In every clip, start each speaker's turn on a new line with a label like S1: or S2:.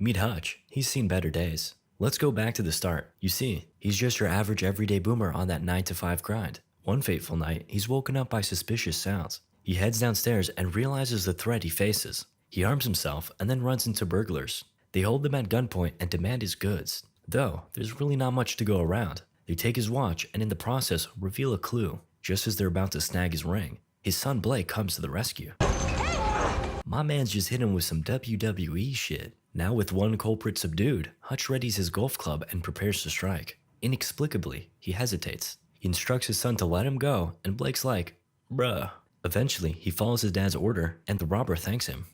S1: Meet Hutch. He's seen better days. Let's go back to the start. You see, he's just your average everyday boomer on that 9 to 5 grind. One fateful night, he's woken up by suspicious sounds. He heads downstairs and realizes the threat he faces. He arms himself and then runs into burglars. They hold him at gunpoint and demand his goods. Though, there's really not much to go around. They take his watch and in the process reveal a clue. Just as they're about to snag his ring, his son Blake comes to the rescue. My man's just hit him with some WWE shit. Now with one culprit subdued, Hutch readies his golf club and prepares to strike. Inexplicably, he hesitates. He instructs his son to let him go, and Blake's like, bruh. Eventually, he follows his dad's order, and the robber thanks him.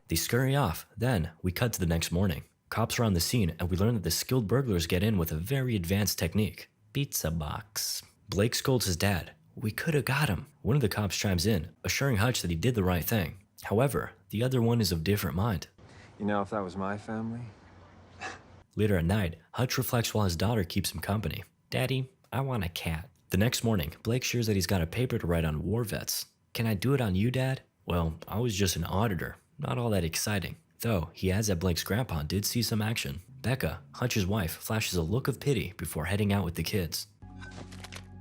S1: They scurry off. Then, we cut to the next morning. Cops are on the scene, and we learn that the skilled burglars get in with a very advanced technique. Pizza box. Blake scolds his dad. We could've got him. One of the cops chimes in, assuring Hutch that he did the right thing. However, the other one is of different mind.
S2: You know, if that was my family...
S1: Later at night, Hutch reflects while his daughter keeps him company. Daddy, I want a cat. The next morning, Blake shares that he's got a paper to write on war vets. Can I do it on you, Dad? Well, I was just an auditor. Not all that exciting. Though, he adds that Blake's grandpa did see some action. Becca, Hutch's wife, flashes a look of pity before heading out with the kids.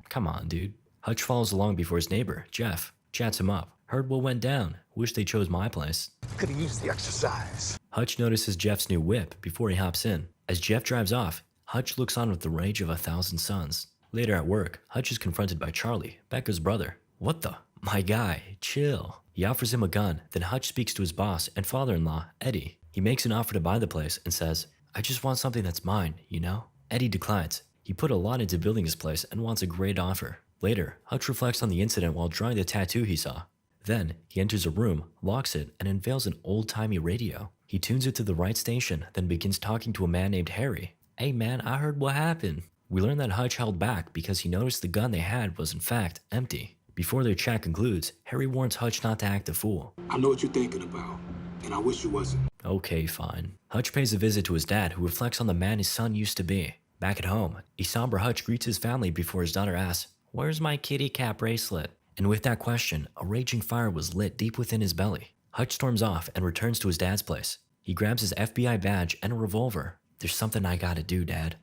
S1: Come on, dude. Hutch follows along before his neighbor, Jeff, chats him up. Heard what went down. Wish they chose my place.
S3: Could've used the exercise.
S1: Hutch notices Jeff's new whip before he hops in. As Jeff drives off, Hutch looks on with the rage of 1,000 suns. Later at work, Hutch is confronted by Charlie, Becca's brother. What the? My guy, chill. He offers him a gun, then Hutch speaks to his boss and father-in-law, Eddie. He makes an offer to buy the place and says, I just want something that's mine, you know? Eddie declines. He put a lot into building his place and wants a great offer. Later, Hutch reflects on the incident while drawing the tattoo he saw. Then, he enters a room, locks it, and unveils an old-timey radio. He tunes it to the right station, then begins talking to a man named Harry. Hey man, I heard what happened. We learn that Hutch held back because he noticed the gun they had was in fact empty. Before their chat concludes, Harry warns Hutch not to act a fool.
S3: I know what you're thinking about, and I wish you wasn't.
S1: Okay, fine. Hutch pays a visit to his dad, who reflects on the man his son used to be. Back at home, a somber Hutch greets his family before his daughter asks, Where's my kitty cat bracelet? And with that question, a raging fire was lit deep within his belly. Hutch storms off and returns to his dad's place. He grabs his FBI badge and a revolver. There's something I gotta do, Dad.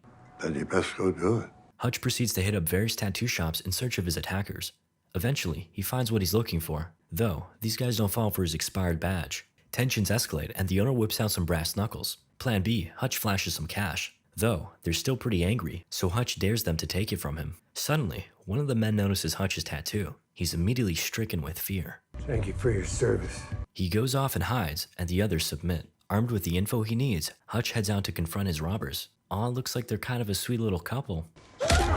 S4: Then you best go do it.
S1: Hutch proceeds to hit up various tattoo shops in search of his attackers. Eventually, he finds what he's looking for. Though, these guys don't fall for his expired badge. Tensions escalate and the owner whips out some brass knuckles. Plan B, Hutch flashes some cash. Though, they're still pretty angry, so Hutch dares them to take it from him. Suddenly, one of the men notices Hutch's tattoo. He's immediately stricken with fear.
S4: Thank you for your service.
S1: He goes off and hides, and the others submit. Armed with the info he needs, Hutch heads out to confront his robbers. Aw, looks like they're kind of a sweet little couple.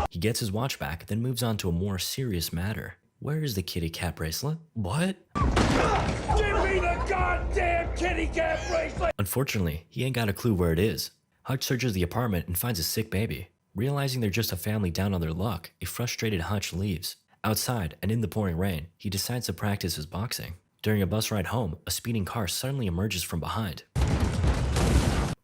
S1: He gets his watch back, then moves on to a more serious matter. Where is the kitty cat bracelet? What?
S5: Give me the goddamn kitty cat bracelet!
S1: Unfortunately, he ain't got a clue where it is. Hutch searches the apartment and finds a sick baby. Realizing they're just a family down on their luck, a frustrated Hutch leaves. Outside, and in the pouring rain, he decides to practice his boxing. During a bus ride home, a speeding car suddenly emerges from behind.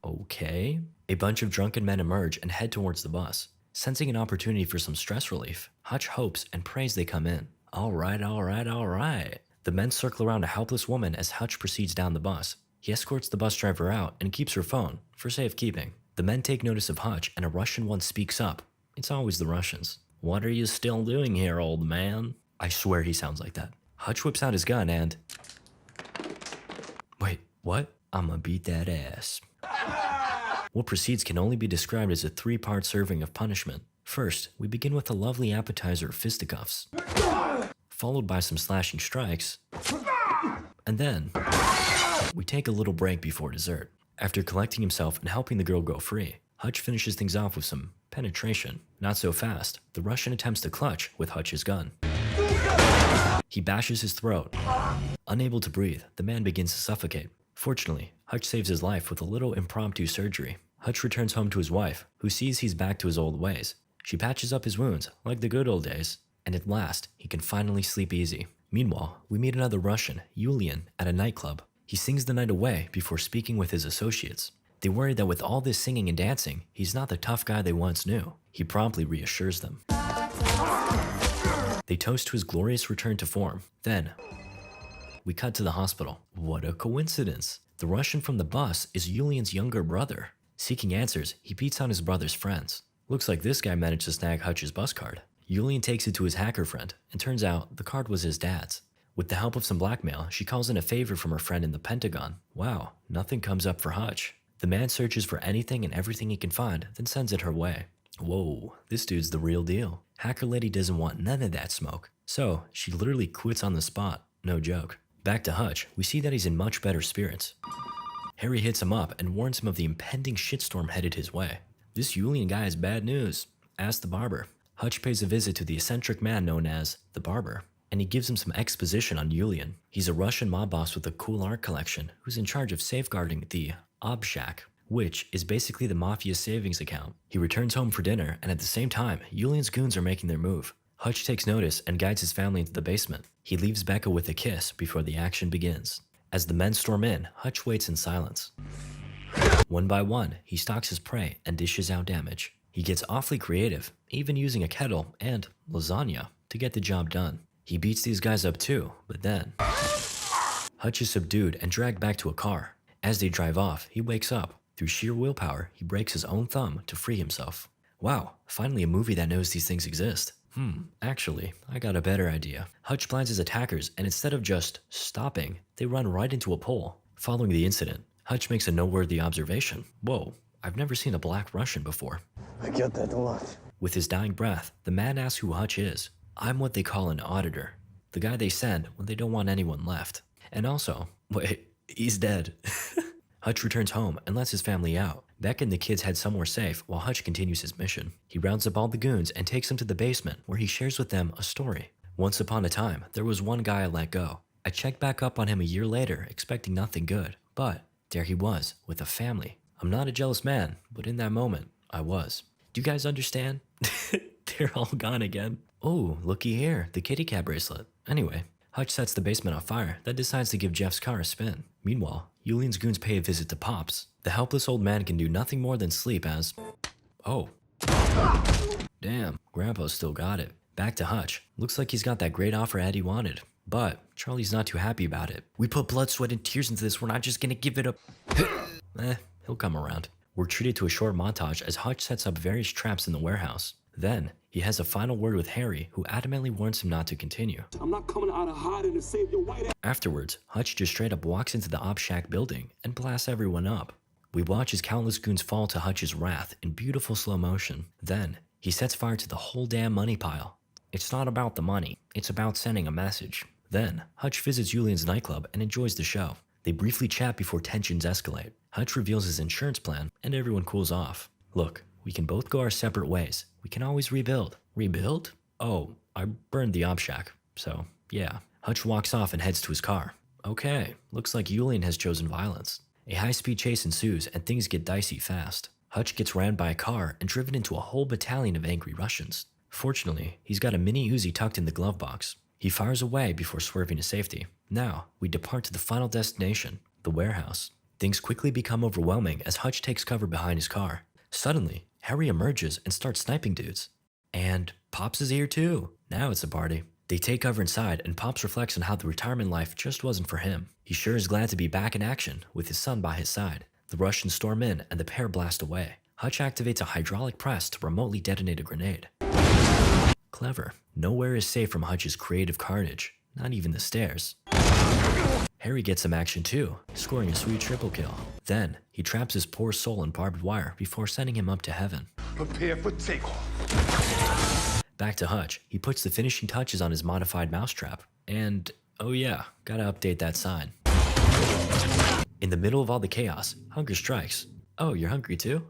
S1: Okay. A bunch of drunken men emerge and head towards the bus. Sensing an opportunity for some stress relief, Hutch hopes and prays they come in. Alright. The men circle around a helpless woman as Hutch proceeds down the bus. He escorts the bus driver out and keeps her phone, for safekeeping. The men take notice of Hutch and a Russian one speaks up. It's always the Russians. What are you still doing here, old man? I swear he sounds like that. Hutch whips out his gun and... Wait, what? I'ma beat that ass. What proceeds can only be described as a 3-part serving of punishment. First, we begin with a lovely appetizer of fisticuffs, followed by some slashing strikes, and then we take a little break before dessert. After collecting himself and helping the girl go free, Hutch finishes things off with some penetration. Not so fast. The Russian attempts to clutch with Hutch's gun. He bashes his throat. Unable to breathe, the man begins to suffocate. Fortunately, Hutch saves his life with a little impromptu surgery. Hutch returns home to his wife, who sees he's back to his old ways. She patches up his wounds, like the good old days, and at last, he can finally sleep easy. Meanwhile, we meet another Russian, Yulian, at a nightclub. He sings the night away before speaking with his associates. They worry that with all this singing and dancing, he's not the tough guy they once knew. He promptly reassures them. They toast to his glorious return to form. Then, we cut to the hospital. What a coincidence. The Russian from the bus is Yulian's younger brother. Seeking answers, he beats on his brother's friends. Looks like this guy managed to snag Hutch's bus card. Yulian takes it to his hacker friend, and turns out the card was his dad's. With the help of some blackmail, she calls in a favor from her friend in the Pentagon. Wow, nothing comes up for Hutch. The man searches for anything and everything he can find, then sends it her way. Whoa, this dude's the real deal. Hacker lady doesn't want none of that smoke. So, she literally quits on the spot. No joke. Back to Hutch, we see that he's in much better spirits. Harry hits him up and warns him of the impending shitstorm headed his way. This Yulian guy is bad news. Ask the barber. Hutch pays a visit to the eccentric man known as the barber, and he gives him some exposition on Yulian. He's a Russian mob boss with a cool art collection who's in charge of safeguarding the Obshak, which is basically the mafia's savings account. He returns home for dinner, and at the same time, Yulian's goons are making their move. Hutch takes notice and guides his family into the basement. He leaves Becca with a kiss before the action begins. As the men storm in, Hutch waits in silence. One by one, he stalks his prey and dishes out damage. He gets awfully creative, even using a kettle and lasagna to get the job done. He beats these guys up too, but then Hutch is subdued and dragged back to a car. As they drive off, he wakes up. Through sheer willpower, he breaks his own thumb to free himself. Wow, finally a movie that knows these things exist. Actually, I got a better idea. Hutch blinds his attackers, and instead of just stopping, they run right into a pole. Following the incident, Hutch makes a noteworthy observation. Whoa, I've never seen a black Russian before.
S4: I get that a lot.
S1: With his dying breath, the man asks who Hutch is. I'm what they call an auditor. The guy they send when they don't want anyone left. And also, wait, he's dead. Hutch returns home and lets his family out. Beck and the kids head somewhere safe while Hutch continues his mission. He rounds up all the goons and takes them to the basement where he shares with them a story. Once upon a time, there was one guy I let go. I checked back up on him a year later, expecting nothing good. But there he was, with a family. I'm not a jealous man, but in that moment, I was. Do you guys understand? They're all gone again. Oh, looky here, the kitty cat bracelet. Anyway, Hutch sets the basement on fire, then decides to give Jeff's car a spin. Meanwhile, Yulian's goons pay a visit to Pops. The helpless old man can do nothing more than sleep as... Oh. Damn, Grandpa's still got it. Back to Hutch. Looks like he's got that great offer Eddie wanted. But Charlie's not too happy about it. We put blood, sweat, and tears into this. We're not just gonna give it up. He'll come around. We're treated to a short montage as Hutch sets up various traps in the warehouse. Then, he has a final word with Harry, who adamantly warns him not to continue.
S3: I'm not coming out of hiding to save your white ass.
S1: Afterwards, Hutch just straight up walks into the Obshak building and blasts everyone up. We watch as countless goons fall to Hutch's wrath in beautiful slow motion. Then, he sets fire to the whole damn money pile. It's not about the money, it's about sending a message. Then, Hutch visits Yulian's nightclub and enjoys the show. They briefly chat before tensions escalate. Hutch reveals his insurance plan, and everyone cools off. Look, we can both go our separate ways. We can always rebuild. Rebuild? Oh, I burned the Obshak, so yeah. Hutch walks off and heads to his car. Okay, looks like Yulian has chosen violence. A high-speed chase ensues, and things get dicey fast. Hutch gets rammed by a car and driven into a whole battalion of angry Russians. Fortunately, he's got a mini Uzi tucked in the glove box. He fires away before swerving to safety. Now, we depart to the final destination, the warehouse. Things quickly become overwhelming as Hutch takes cover behind his car. Suddenly, Harry emerges and starts sniping dudes. And Pops is here too. Now it's a party. They take cover inside, and Pops reflects on how the retirement life just wasn't for him. He sure is glad to be back in action with his son by his side. The Russians storm in, and the pair blast away. Hutch activates a hydraulic press to remotely detonate a grenade. Clever. Nowhere is safe from Hutch's creative carnage, not even the stairs. Harry gets some action too, scoring a sweet triple kill. Then, he traps his poor soul in barbed wire before sending him up to heaven.
S3: Prepare for takeoff.
S1: Back to Hutch, he puts the finishing touches on his modified mousetrap. And, oh yeah, gotta update that sign. In the middle of all the chaos, hunger strikes. Oh, you're hungry too?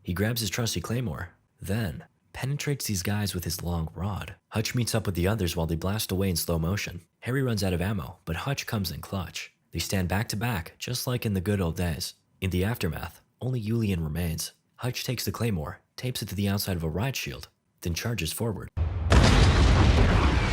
S1: He grabs his trusty claymore, then penetrates these guys with his long rod. Hutch meets up with the others while they blast away in slow motion. Harry runs out of ammo, but Hutch comes in clutch. They stand back to back, just like in the good old days. In the aftermath, only Yulian remains. Hutch takes the claymore, tapes it to the outside of a riot shield, then charges forward.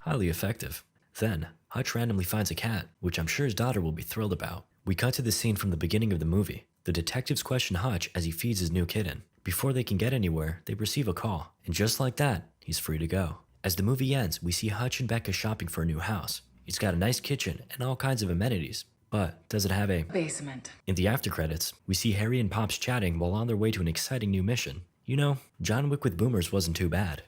S1: Highly effective. Then, Hutch randomly finds a cat, which I'm sure his daughter will be thrilled about. We cut to the scene from the beginning of the movie. The detectives question Hutch as he feeds his new kitten. Before they can get anywhere, they receive a call, and just like that, he's free to go. As the movie ends, we see Hutch and Becca shopping for a new house. It's got a nice kitchen and all kinds of amenities. But does it have a...
S6: Basement.
S1: In the after credits, we see Harry and Pops chatting while on their way to an exciting new mission. You know, John Wick with boomers wasn't too bad.